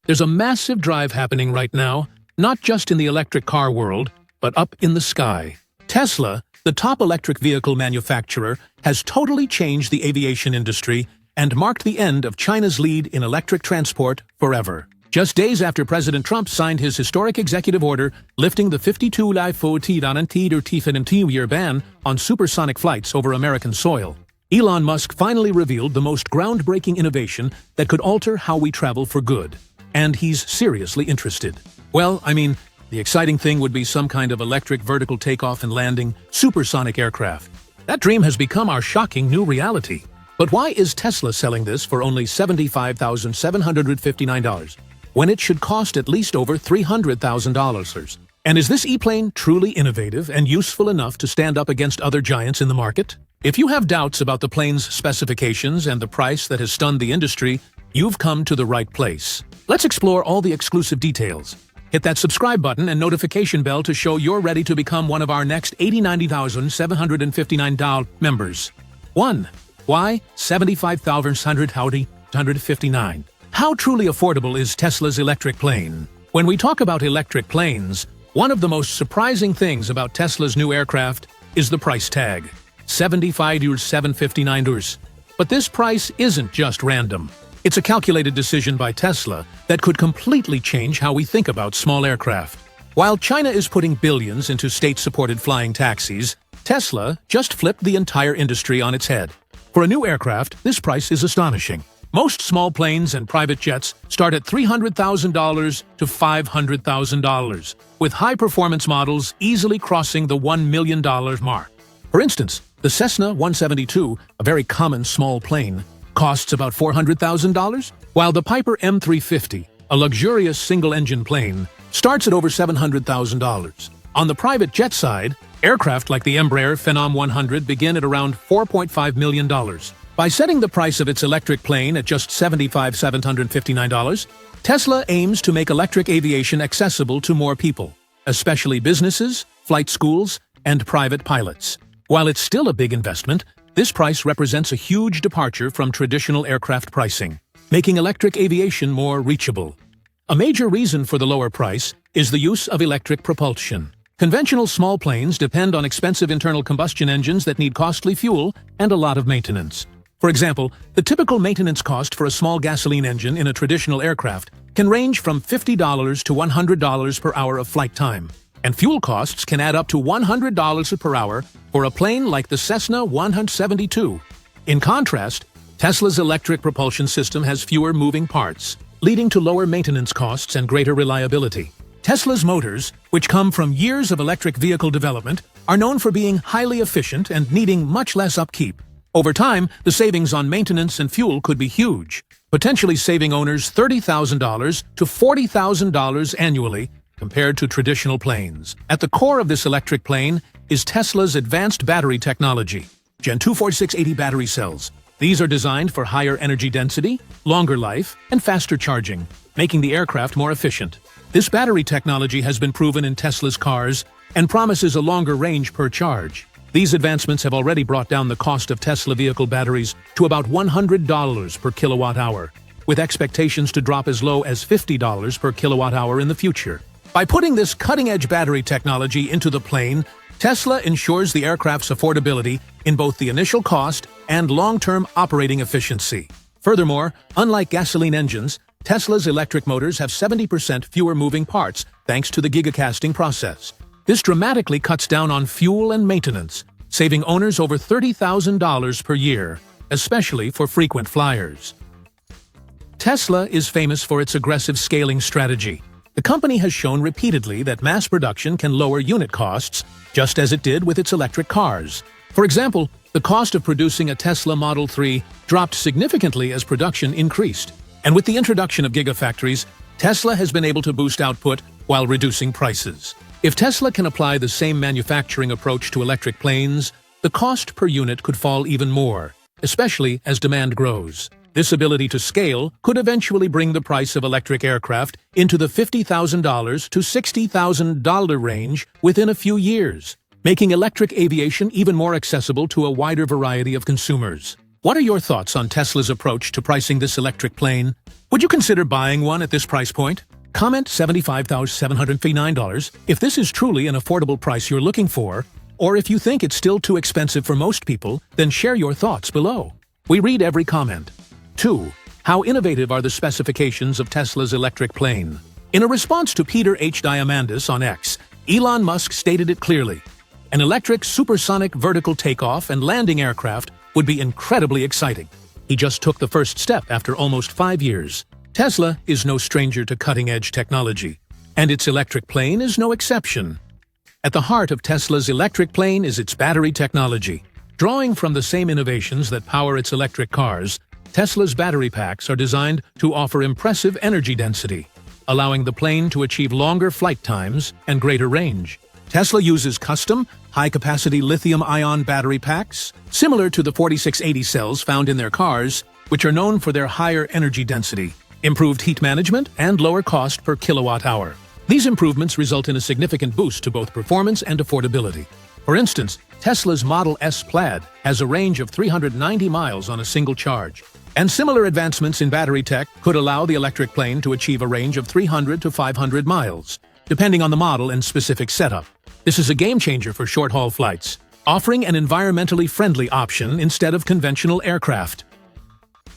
There's a massive drive happening right now, not just in the electric car world, but up in the sky. Tesla, the top electric vehicle manufacturer, has totally changed the aviation industry and marked the end of China's lead in electric transport forever. Just days after President Trump signed his historic executive order lifting the 52-year ban on supersonic flights over American soil, Elon Musk finally revealed the most groundbreaking innovation that could alter how we travel for good. And he's seriously interested. Well, the exciting thing would be some kind of electric vertical takeoff and landing supersonic aircraft. That dream has become our shocking new reality. But why is Tesla selling this for only $75,759? when it should cost at least over $300,000. And is this e-plane truly innovative and useful enough to stand up against other giants in the market? If you have doubts about the plane's specifications and the price that has stunned the industry, you've come to the right place. Let's explore all the exclusive details. Hit that subscribe button and notification bell to show you're ready to become one of our next 90,759 members. 1. Why 75,159? How truly affordable is Tesla's electric plane? When we talk about electric planes, one of the most surprising things about Tesla's new aircraft is the price tag. $75,759. But this price isn't just random. It's a calculated decision by Tesla that could completely change how we think about small aircraft. While China is putting billions into state-supported flying taxis, Tesla just flipped the entire industry on its head. For a new aircraft, this price is astonishing. Most small planes and private jets start at $300,000 to $500,000, with high-performance models easily crossing the $1 million mark. For instance, the Cessna 172, a very common small plane, costs about $400,000, while the Piper M350, a luxurious single-engine plane, starts at over $700,000. On the private jet side, aircraft like the Embraer Phenom 100 begin at around $4.5 million. By setting the price of its electric plane at just $75,759, Tesla aims to make electric aviation accessible to more people, especially businesses, flight schools, and private pilots. While it's still a big investment, this price represents a huge departure from traditional aircraft pricing, making electric aviation more reachable. A major reason for the lower price is the use of electric propulsion. Conventional small planes depend on expensive internal combustion engines that need costly fuel and a lot of maintenance. For example, the typical maintenance cost for a small gasoline engine in a traditional aircraft can range from $50 to $100 per hour of flight time, and fuel costs can add up to $100 per hour for a plane like the Cessna 172. In contrast, Tesla's electric propulsion system has fewer moving parts, leading to lower maintenance costs and greater reliability. Tesla's motors, which come from years of electric vehicle development, are known for being highly efficient and needing much less upkeep. Over time, the savings on maintenance and fuel could be huge, potentially saving owners $30,000 to $40,000 annually compared to traditional planes. At the core of this electric plane is Tesla's advanced battery technology, Gen 2 4680 battery cells. These are designed for higher energy density, longer life, and faster charging, making the aircraft more efficient. This battery technology has been proven in Tesla's cars and promises a longer range per charge. These advancements have already brought down the cost of Tesla vehicle batteries to about $100 per kilowatt-hour, with expectations to drop as low as $50 per kilowatt-hour in the future. By putting this cutting-edge battery technology into the plane, Tesla ensures the aircraft's affordability in both the initial cost and long-term operating efficiency. Furthermore, unlike gasoline engines, Tesla's electric motors have 70% fewer moving parts thanks to the gigacasting process. This dramatically cuts down on fuel and maintenance, saving owners over $30,000 per year, especially for frequent flyers. Tesla is famous for its aggressive scaling strategy. The company has shown repeatedly that mass production can lower unit costs, just as it did with its electric cars. For example, the cost of producing a Tesla Model 3 dropped significantly as production increased. And with the introduction of gigafactories, Tesla has been able to boost output while reducing prices. If Tesla can apply the same manufacturing approach to electric planes, the cost per unit could fall even more, especially as demand grows. This ability to scale could eventually bring the price of electric aircraft into the $50,000 to $60,000 range within a few years, making electric aviation even more accessible to a wider variety of consumers. What are your thoughts on Tesla's approach to pricing this electric plane? Would you consider buying one at this price point? Comment $75,759 if this is truly an affordable price you're looking for, or if you think it's still too expensive for most people, then share your thoughts below. We read every comment. 2. How innovative are the specifications of Tesla's electric plane? In a response to Peter H. Diamandis on X, Elon Musk stated it clearly. An electric supersonic vertical takeoff and landing aircraft would be incredibly exciting. He just took the first step after almost 5 years. Tesla is no stranger to cutting-edge technology, and its electric plane is no exception. At the heart of Tesla's electric plane is its battery technology. Drawing from the same innovations that power its electric cars, Tesla's battery packs are designed to offer impressive energy density, allowing the plane to achieve longer flight times and greater range. Tesla uses custom, high-capacity lithium-ion battery packs, similar to the 4680 cells found in their cars, which are known for their higher energy density, improved heat management, and lower cost per kilowatt-hour. These improvements result in a significant boost to both performance and affordability. For instance, Tesla's Model S Plaid has a range of 390 miles on a single charge, and similar advancements in battery tech could allow the electric plane to achieve a range of 300 to 500 miles, depending on the model and specific setup. This is a game-changer for short-haul flights, offering an environmentally friendly option instead of conventional aircraft.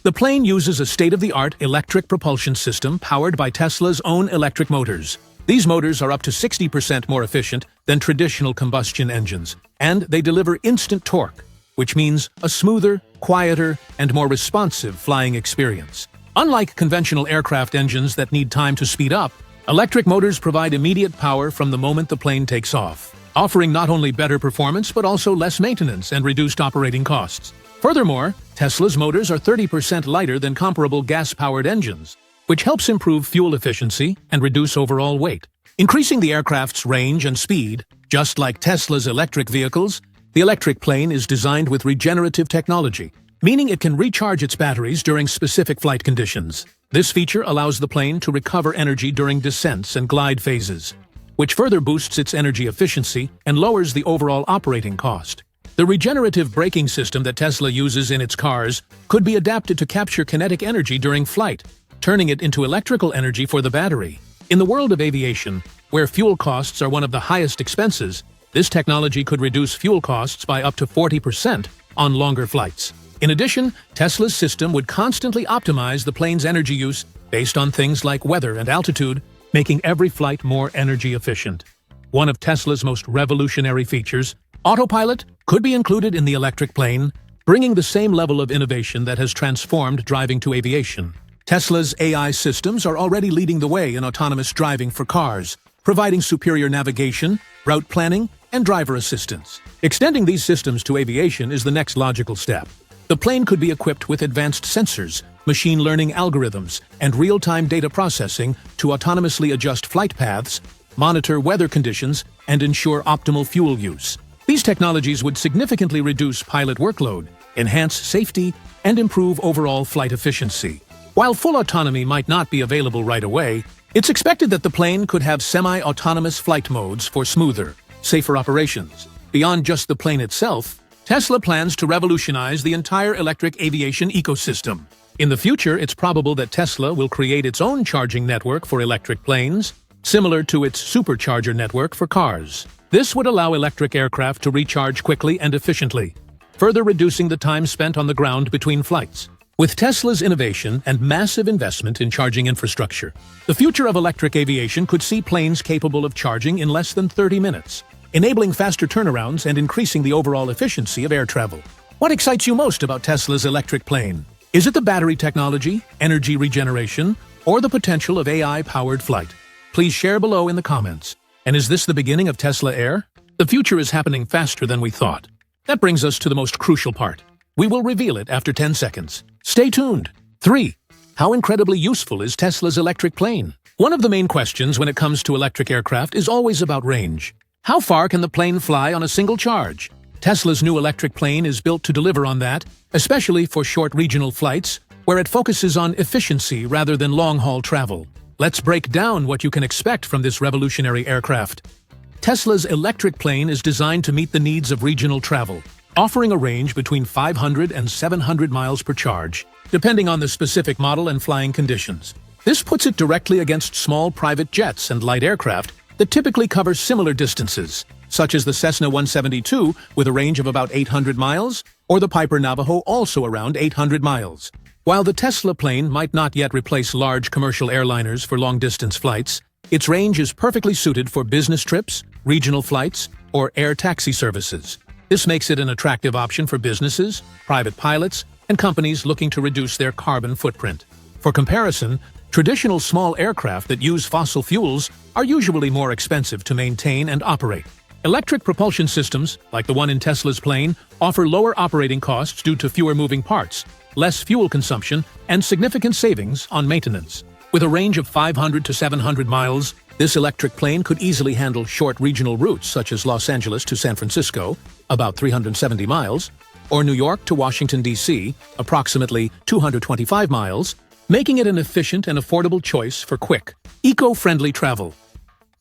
The plane uses a state-of-the-art electric propulsion system powered by Tesla's own electric motors. These motors are up to 60% more efficient than traditional combustion engines, and they deliver instant torque, which means a smoother, quieter, and more responsive flying experience. Unlike conventional aircraft engines that need time to speed up, electric motors provide immediate power from the moment the plane takes off, offering not only better performance but also less maintenance and reduced operating costs. Furthermore, Tesla's motors are 30% lighter than comparable gas-powered engines, which helps improve fuel efficiency and reduce overall weight, increasing the aircraft's range and speed. Just like Tesla's electric vehicles, the electric plane is designed with regenerative technology, meaning it can recharge its batteries during specific flight conditions. This feature allows the plane to recover energy during descents and glide phases, which further boosts its energy efficiency and lowers the overall operating cost. The regenerative braking system that Tesla uses in its cars could be adapted to capture kinetic energy during flight, turning it into electrical energy for the battery. In the world of aviation, where fuel costs are one of the highest expenses, this technology could reduce fuel costs by up to 40% on longer flights. In addition, Tesla's system would constantly optimize the plane's energy use based on things like weather and altitude, making every flight more energy efficient. One of Tesla's most revolutionary features, autopilot, could be included in the electric plane, bringing the same level of innovation that has transformed driving to aviation. Tesla's AI systems are already leading the way in autonomous driving for cars, providing superior navigation, route planning, and driver assistance. Extending these systems to aviation is the next logical step. The plane could be equipped with advanced sensors, machine learning algorithms, and real-time data processing to autonomously adjust flight paths, monitor weather conditions, and ensure optimal fuel use. These technologies would significantly reduce pilot workload, enhance safety, and improve overall flight efficiency. While full autonomy might not be available right away, it's expected that the plane could have semi-autonomous flight modes for smoother, safer operations. Beyond just the plane itself, Tesla plans to revolutionize the entire electric aviation ecosystem. In the future, it's probable that Tesla will create its own charging network for electric planes, similar to its supercharger network for cars. This would allow electric aircraft to recharge quickly and efficiently, further reducing the time spent on the ground between flights. With Tesla's innovation and massive investment in charging infrastructure, the future of electric aviation could see planes capable of charging in less than 30 minutes, enabling faster turnarounds and increasing the overall efficiency of air travel. What excites you most about Tesla's electric plane? Is it the battery technology, energy regeneration, or the potential of AI-powered flight? Please share below in the comments. And is this the beginning of Tesla Air? The future is happening faster than we thought. That brings us to the most crucial part. We will reveal it after 10 seconds. Stay tuned. 3. How incredibly useful is Tesla's electric plane? One of the main questions when it comes to electric aircraft is always about range. How far can the plane fly on a single charge? Tesla's new electric plane is built to deliver on that, especially for short regional flights, where it focuses on efficiency rather than long-haul travel. Let's break down what you can expect from this revolutionary aircraft. Tesla's electric plane is designed to meet the needs of regional travel, offering a range between 500 and 700 miles per charge. depending on the specific model and flying conditions. This puts it directly against small private jets and light aircraft that typically cover similar distances, such as the Cessna 172 with a range of about 800 miles, or the Piper Navajo also around 800 miles. While the Tesla plane might not yet replace large commercial airliners for long-distance flights, its range is perfectly suited for business trips, regional flights, or air taxi services. This makes it an attractive option for businesses, private pilots, and companies looking to reduce their carbon footprint. For comparison, traditional small aircraft that use fossil fuels are usually more expensive to maintain and operate. Electric propulsion systems, like the one in Tesla's plane, offer lower operating costs due to fewer moving parts, less fuel consumption, and significant savings on maintenance. With a range of 500 to 700 miles, this electric plane could easily handle short regional routes such as Los Angeles to San Francisco, about 370 miles, or New York to Washington, D.C., approximately 225 miles, making it an efficient and affordable choice for quick, eco-friendly travel.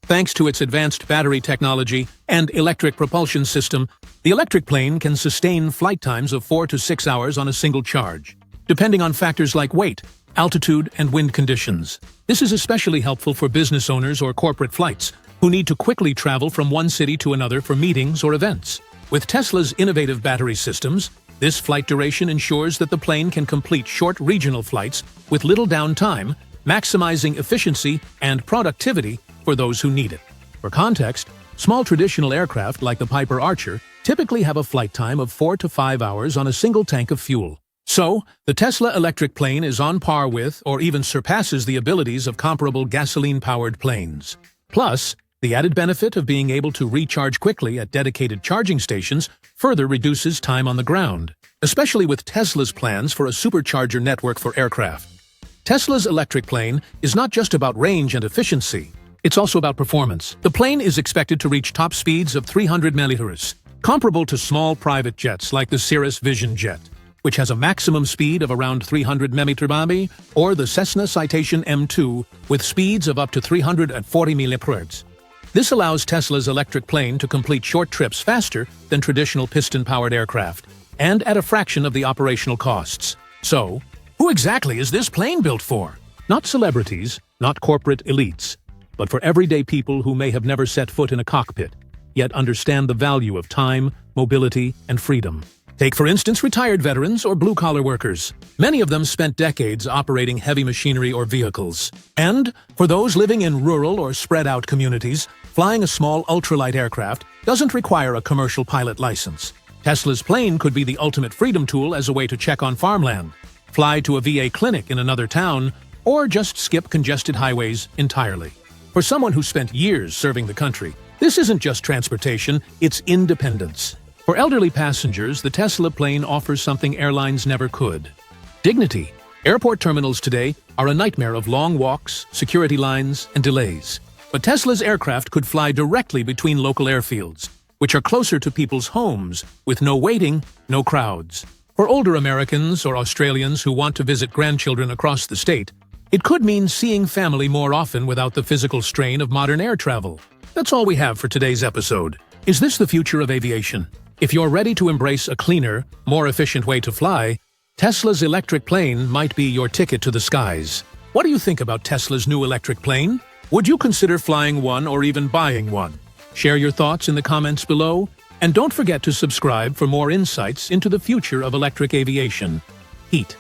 Thanks to its advanced battery technology and electric propulsion system, the electric plane can sustain flight times of 4 to 6 hours on a single charge, depending on factors like weight, altitude, and wind conditions. This is especially helpful for business owners or corporate flights who need to quickly travel from one city to another for meetings or events. With Tesla's innovative battery systems, this flight duration ensures that the plane can complete short regional flights with little downtime, maximizing efficiency and productivity for those who need it. For context, small traditional aircraft like the Piper Archer typically have a flight time of 4 to 5 hours on a single tank of fuel. So, the Tesla electric plane is on par with or even surpasses the abilities of comparable gasoline-powered planes. Plus, the added benefit of being able to recharge quickly at dedicated charging stations further reduces time on the ground, especially with Tesla's plans for a supercharger network for aircraft. Tesla's electric plane is not just about range and efficiency, it's also about performance. The plane is expected to reach top speeds of 300 mph, comparable to small private jets like the Cirrus Vision jet, which has a maximum speed of around 300 mph, or the Cessna Citation M2 with speeds of up to 340 mph. This allows Tesla's electric plane to complete short trips faster than traditional piston-powered aircraft, and at a fraction of the operational costs. So, who exactly is this plane built for? Not celebrities, not corporate elites, but for everyday people who may have never set foot in a cockpit, yet understand the value of time, mobility, and freedom. Take, for instance, retired veterans or blue-collar workers. Many of them spent decades operating heavy machinery or vehicles. And for those living in rural or spread-out communities, flying a small ultralight aircraft doesn't require a commercial pilot license. Tesla's plane could be the ultimate freedom tool as a way to check on farmland, fly to a VA clinic in another town, or just skip congested highways entirely. For someone who spent years serving the country, this isn't just transportation, it's independence. For elderly passengers, the Tesla plane offers something airlines never could: dignity. Airport terminals today are a nightmare of long walks, security lines, and delays. But Tesla's aircraft could fly directly between local airfields, which are closer to people's homes, with no waiting, no crowds. For older Americans or Australians who want to visit grandchildren across the state, it could mean seeing family more often without the physical strain of modern air travel. That's all we have for today's episode. Is this the future of aviation? If you're ready to embrace a cleaner, more efficient way to fly, Tesla's electric plane might be your ticket to the skies. What do you think about Tesla's new electric plane? Would you consider flying one or even buying one? Share your thoughts in the comments below, and don't forget to subscribe for more insights into the future of electric aviation. Heat.